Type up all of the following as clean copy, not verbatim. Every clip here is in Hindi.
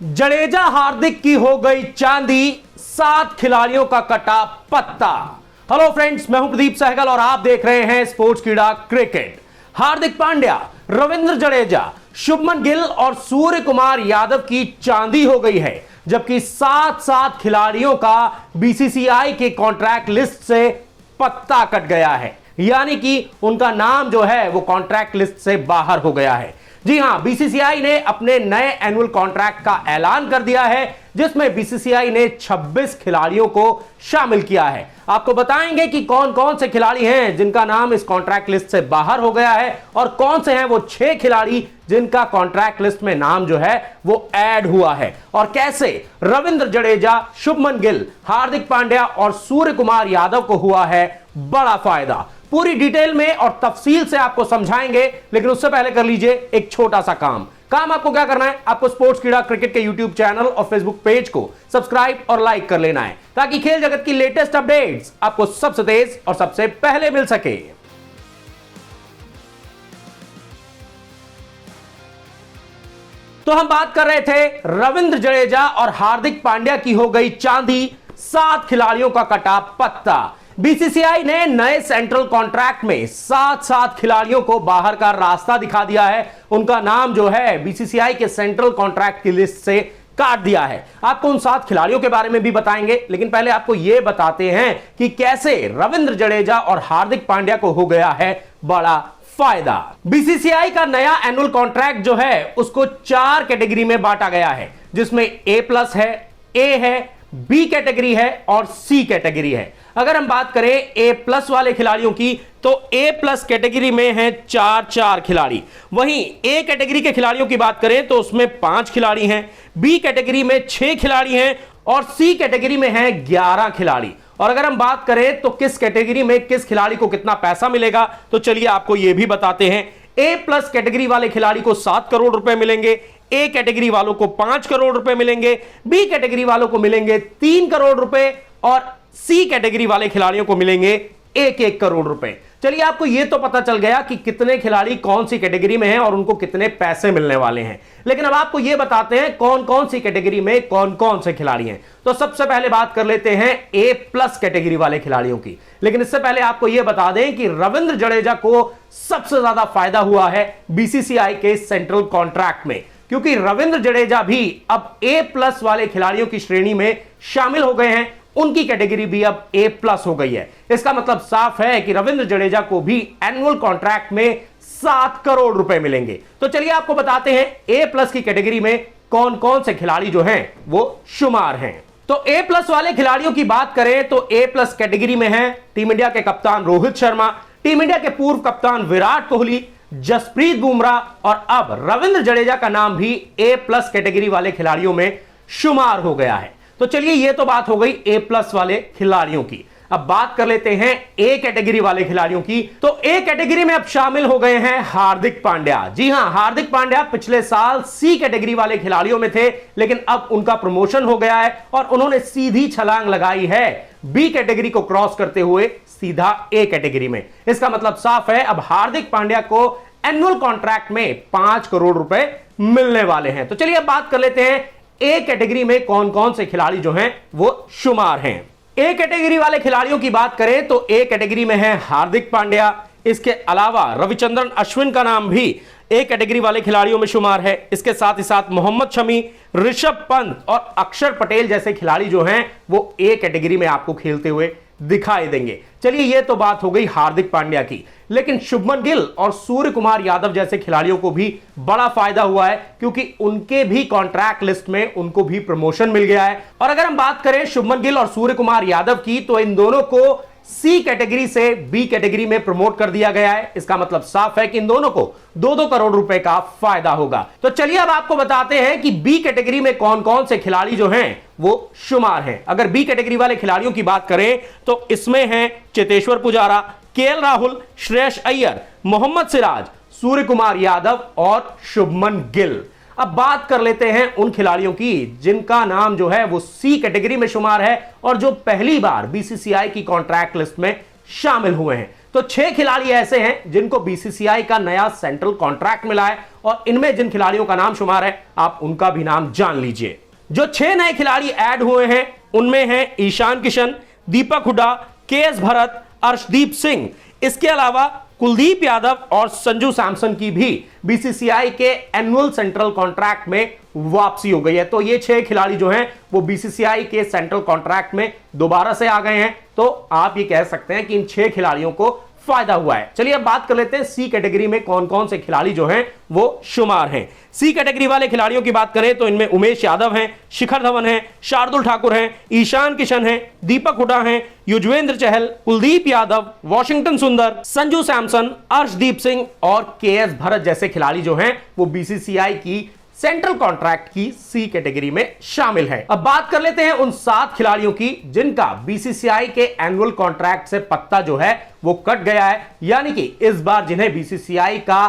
जडेजा हार्दिक की हो गई चांदी, 7 खिलाड़ियों का कटा पत्ता। हेलो फ्रेंड्स, मैं हूं प्रदीप सहगल और आप देख रहे हैं स्पोर्ट्स कीड़ा क्रिकेट। हार्दिक पांड्या, रविंद्र जडेजा, शुभमन गिल और सूर्य कुमार यादव की चांदी हो गई है, जबकि 7 खिलाड़ियों का बीसीसीआई के कॉन्ट्रैक्ट लिस्ट से पत्ता कट गया है, यानी कि उनका नाम जो है वो कॉन्ट्रैक्ट लिस्ट से बाहर हो गया है। जी हां, बीसीसीआई ने अपने नए एनुअल कॉन्ट्रैक्ट का ऐलान कर दिया है, जिसमें बीसीसीआई ने 26 खिलाड़ियों को शामिल किया है। आपको बताएंगे कि कौन कौन से खिलाड़ी हैं जिनका नाम इस कॉन्ट्रैक्ट लिस्ट से बाहर हो गया है और कौन से हैं वो 6 खिलाड़ी जिनका कॉन्ट्रैक्ट लिस्ट में नाम जो है वो ऐड हुआ है, और कैसे रविंद्र जडेजा, शुभमन गिल, हार्दिक पांड्या और सूर्य कुमार यादव को हुआ है बड़ा फायदा। पूरी डिटेल में और तफसील से आपको समझाएंगे, लेकिन उससे पहले कर लीजिए एक छोटा सा काम। आपको क्या करना है, आपको स्पोर्ट्स कीड़ा क्रिकेट के यूट्यूब चैनल और फेसबुक पेज को सब्सक्राइब और लाइक कर लेना है, ताकि खेल जगत की लेटेस्ट अपडेट्स आपको सबसे तेज और सबसे पहले मिल सके। तो हम बात कर रहे थे रविंद्र जडेजा और हार्दिक पांड्या की हो गई चांदी, 7 खिलाड़ियों का कटा पत्ता। बीसीसीआई ने नए सेंट्रल कॉन्ट्रैक्ट में 7 खिलाड़ियों को बाहर का रास्ता दिखा दिया है। उनका नाम जो है बीसीसीआई के सेंट्रल कॉन्ट्रैक्ट की लिस्ट से काट दिया है। आपको उन 7 खिलाड़ियों के बारे में भी बताएंगे, लेकिन पहले आपको यह बताते हैं कि कैसे रविंद्र जडेजा और हार्दिक पांड्या को हो गया है बड़ा फायदा। बीसीसीआई का नया एनुअल कॉन्ट्रैक्ट जो है उसको 4 कैटेगरी में बांटा गया है, जिसमें A+ है, A है, बी कैटेगरी है और सी कैटेगरी है। अगर हम बात करें A+ वाले खिलाड़ियों की, तो A+ कैटेगरी में हैं 4 खिलाड़ी। वहीं A कैटेगरी के खिलाड़ियों की बात करें तो उसमें 5 खिलाड़ी हैं, बी कैटेगरी में 6 खिलाड़ी हैं और सी कैटेगरी में हैं 11 खिलाड़ी। और अगर हम बात करें तो किस कैटेगरी में किस खिलाड़ी को कितना पैसा मिलेगा, तो चलिए आपको यह भी बताते हैं। A+ कैटेगरी वाले खिलाड़ी को 7 करोड़ रुपए मिलेंगे, ए कैटेगरी वालों को 5 करोड़ रुपए मिलेंगे, बी कैटेगरी वालों को मिलेंगे 3 करोड़ रुपए और सी कैटेगरी वाले खिलाड़ियों को मिलेंगे 1 करोड़ रुपए। चलिए, आपको यह तो पता चल गया कि कितने खिलाड़ी कौन सी कैटेगरी में हैं और उनको कितने पैसे मिलने वाले हैं, लेकिन अब आपको यह बताते हैं कौन कौन सी कैटेगरी में कौन कौन से खिलाड़ी हैं। तो सबसे पहले बात कर लेते हैं A+ कैटेगरी वाले खिलाड़ियों की, लेकिन इससे पहले आपको यह बता दें कि रविंद्र जडेजा को सबसे ज्यादा फायदा हुआ है बीसीसीआई के सेंट्रल कॉन्ट्रैक्ट में, क्योंकि रविंद्र जडेजा भी अब A+ वाले खिलाड़ियों की श्रेणी में शामिल हो गए हैं। उनकी कैटेगरी भी अब A+ हो गई है। इसका मतलब साफ है कि रविंद्र जडेजा को भी एनुअल कॉन्ट्रैक्ट में 7 करोड़ रुपए मिलेंगे। तो चलिए आपको बताते हैं A+ की कैटेगरी में कौन कौन से खिलाड़ी जो हैं वो शुमार हैं। तो A+ वाले खिलाड़ियों की बात करें तो A+ कैटेगरी में है टीम इंडिया के कप्तान रोहित शर्मा, टीम इंडिया के पूर्व कप्तान विराट कोहली, जसप्रीत बुमराह और अब रविंद्र जडेजा का नाम भी A+ कैटेगरी वाले खिलाड़ियों में शुमार हो गया है। तो चलिए, यह तो बात हो गई A+ वाले खिलाड़ियों की। अब बात कर लेते हैं ए कैटेगरी वाले खिलाड़ियों की। तो ए कैटेगरी में अब शामिल हो गए हैं हार्दिक पांड्या। जी हां, हार्दिक पांड्या पिछले साल सी कैटेगरी वाले खिलाड़ियों में थे, लेकिन अब उनका प्रमोशन हो गया है और उन्होंने सीधी छलांग लगाई है बी कैटेगरी को क्रॉस करते हुए सीधा ए कैटेगरी में। इसका मतलब साफ है, अब हार्दिक पांड्या को एनुअल कॉन्ट्रैक्ट में 5 करोड़ रुपए मिलने वाले हैं। तो चलिए अब बात कर लेते हैं ए कैटेगरी में कौन कौन से खिलाड़ी जो हैं वो शुमार हैं। ए कैटेगरी वाले खिलाड़ियों की बात करें तो ए कैटेगरी में है हार्दिक पांड्या, इसके अलावा रविचंद्रन अश्विन का नाम भी ए कैटेगरी वाले खिलाड़ियों में शुमार है। इसके साथ ही साथ मोहम्मद शमी, ऋषभ पंत और अक्षर पटेल जैसे खिलाड़ी जो हैं वो ए कैटेगरी में आपको खेलते हुए दिखाई देंगे। चलिए, यह तो बात हो गई हार्दिक पांड्या की, लेकिन शुभमन गिल और सूर्य कुमार यादव जैसे खिलाड़ियों को भी बड़ा फायदा हुआ है, क्योंकि उनके भी कॉन्ट्रैक्ट लिस्ट में उनको भी प्रमोशन मिल गया है। और अगर हम बात करें शुभमन गिल और सूर्य कुमार यादव की, तो इन दोनों को सी कैटेगरी से बी कैटेगरी में प्रमोट कर दिया गया है। इसका मतलब साफ है कि इन दोनों को 2-2 करोड़ रुपए का फायदा होगा। तो चलिए अब आपको बताते हैं कि बी कैटेगरी में कौन कौन से खिलाड़ी जो हैं वो शुमार हैं। अगर बी कैटेगरी वाले खिलाड़ियों की बात करें तो इसमें हैं चेतेश्वर पुजारा, केएल राहुल, श्रेयस अय्यर, मोहम्मद सिराज, सूर्य कुमार यादव और शुभमन गिल। अब बात कर लेते हैं उन खिलाड़ियों की जिनका नाम जो है वो सी कैटेगरी में शुमार है और जो पहली बार बीसीसीआई की कॉन्ट्रैक्ट लिस्ट में शामिल हुए हैं। तो 6 खिलाड़ी ऐसे हैं जिनको बीसीसीआई का नया सेंट्रल कॉन्ट्रैक्ट मिला है और इनमें जिन खिलाड़ियों का नाम शुमार है आप उनका भी नाम जान लीजिए। जो 6 नए खिलाड़ी ऐड हुए हैं उनमें हैं ईशान किशन, दीपक हुड्डा, केएस भरत, अर्शदीप सिंह। इसके अलावा कुलदीप यादव और संजू सैमसन की भी बीसीसीआई के एनुअल सेंट्रल कॉन्ट्रैक्ट में वापसी हो गई है। तो ये 6 खिलाड़ी जो हैं वो बीसीसीआई के सेंट्रल कॉन्ट्रैक्ट में दोबारा से आ गए हैं। तो आप ये कह सकते हैं कि इन 6 खिलाड़ियों को फायदा हुआ है। चलिए अब बात कर लेते हैं सी कैटेगरी में कौन कौन से खिलाड़ी जो हैं वो शुमार हैं। सी कैटेगरी वाले खिलाड़ियों की बात करें तो इनमें उमेश यादव हैं, शिखर धवन हैं, शार्दुल ठाकुर हैं, ईशान किशन हैं, दीपक हुड्डा हैं, युजवेंद्र चहल, कुलदीप यादव, वॉशिंगटन सुंदर, संजू सैमसन, अर्शदीप सिंह और केएस भरत जैसे खिलाड़ी जो हैं वो बीसीसीआई की सेंट्रल कॉन्ट्रैक्ट की सी कैटेगरी में शामिल है। अब बात कर लेते हैं उन 7 खिलाड़ियों की जिनका बीसीसीआई के एनुअल कॉन्ट्रैक्ट से पत्ता जो है वो कट गया है, यानी कि इस बार जिन्हें बीसीसीआई का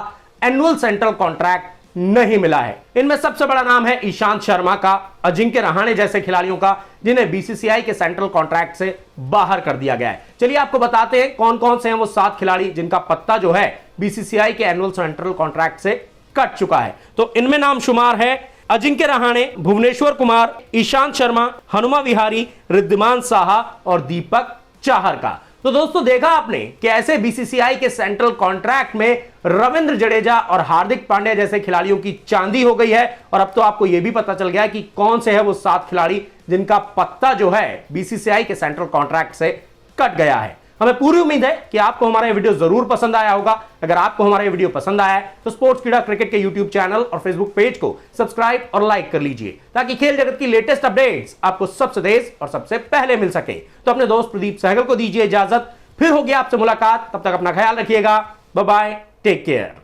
एनुअल सेंट्रल कॉन्ट्रैक्ट नहीं मिला है। इनमें सबसे बड़ा नाम है ईशांत शर्मा का, अजिंक्य रहाणे जैसे खिलाड़ियों का जिन्हें बीसीसीआई के सेंट्रल कॉन्ट्रैक्ट से बाहर कर दिया गया है। चलिए आपको बताते हैं कौन कौन से हैं वो 7 खिलाड़ी जिनका पत्ता जो है बीसीसीआई के एनुअल सेंट्रल कॉन्ट्रैक्ट से कट चुका है। तो इनमें नाम शुमार है अजिंक्य रहाणे, भुवनेश्वर कुमार, ईशांत शर्मा, हनुमा विहारी, रिद्धिमान साहा और दीपक चाहर का। तो दोस्तों देखा आपने कैसे बीसीसीआई के सेंट्रल कॉन्ट्रैक्ट में रविंद्र जडेजा और हार्दिक पांड्या जैसे खिलाड़ियों की चांदी हो गई है। और अब तो आपको यह भी पता चल गया है कि कौन से है वो 7 खिलाड़ी जिनका पत्ता जो है बीसीसीआई के सेंट्रल कॉन्ट्रैक्ट से कट गया है। हमें पूरी उम्मीद है कि आपको हमारा ये वीडियो जरूर पसंद आया होगा। अगर आपको हमारा ये वीडियो पसंद आया है तो स्पोर्ट्स कीड़ा क्रिकेट के यूट्यूब चैनल और फेसबुक पेज को सब्सक्राइब और लाइक कर लीजिए ताकि खेल जगत की लेटेस्ट अपडेट्स आपको सबसे तेज और सबसे पहले मिल सके। तो अपने दोस्त प्रदीप सहगल को दीजिए इजाजत, फिर होगी आपसे मुलाकात। तब तक अपना ख्याल रखिएगा। Bye bye, take care.